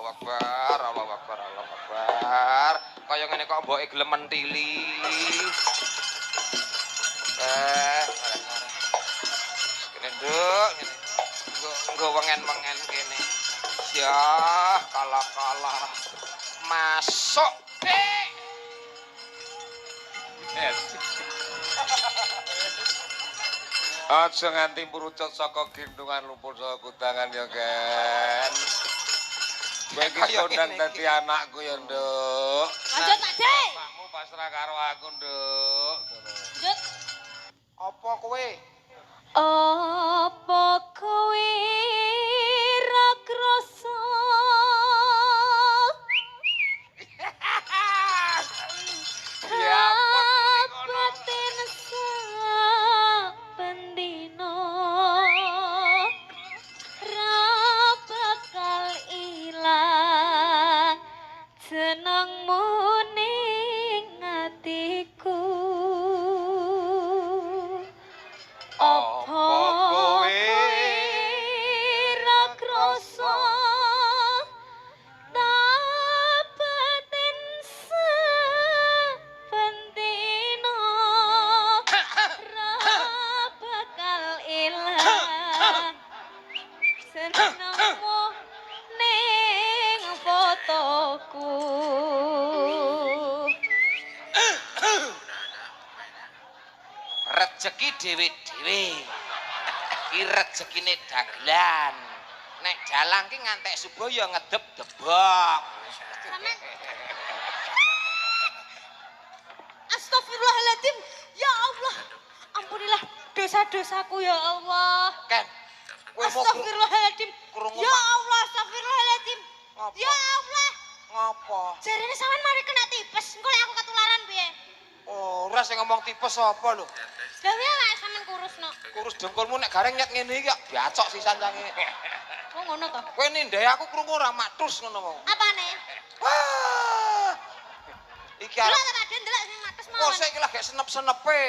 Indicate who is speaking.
Speaker 1: Allahu Akbar, Allahu Akbar, Allahu Akbar. Kaya ngene kok mboke gelem mentili. Kene nduk, ngene. Nggo wengen-wengen kene. Yah, kalah-kalah. Masuk, Dik.
Speaker 2: Aja nganti murucut saka gendungan lumpur saka kudangan ya, Ken. Kowe iki kondang dadi anakku ya, Nduk.
Speaker 3: Lanjut, Pak Dik.
Speaker 2: Bapakmu pasrah karo aku, Nduk.
Speaker 3: Lanjut.
Speaker 1: Apa kowe?
Speaker 3: Apa kowe ra krasa
Speaker 1: Ya ampun
Speaker 3: batin sapendino ra bakal ilang senengmu ning atiku. Apa kowe ra krasa tabaten sepentino ra bakal ilang senengmu ning fotoku.
Speaker 1: Rezeki dhewe-dhewe. Iki rezekine dagelan. Nek dalang ki ngantek subuh ya ngedep-debok.
Speaker 3: Astagfirullahaladzim. Ya Allah. Ampunilah dosa-dosaku ya Allah.
Speaker 1: Ken, kowe mau
Speaker 3: Astagfirullahaladzim.
Speaker 1: krungu
Speaker 3: Ya Allah, astagfirullahaladzim.
Speaker 1: Ngapa?
Speaker 3: Ya Allah.
Speaker 1: Ngapa?
Speaker 3: Jarene sampean mari kena tipes. Engko lek aku ketularan piye?
Speaker 1: Ora sing ngomong tipes apa lho?
Speaker 3: Lah piye lek sampean kurusno?
Speaker 1: Kurus dengkulmu nek gareng nyet ngene iki kok biacok sisan sange.
Speaker 3: Oh ngono to.
Speaker 1: Kowe nindae aku krungu ora matus ngono mau.
Speaker 3: Apane?
Speaker 1: Wah. Iki
Speaker 3: Delok
Speaker 1: arep
Speaker 3: ta Raden, delok sing mates
Speaker 1: kok
Speaker 3: mawon.
Speaker 1: sik iki lagi senep-senepe.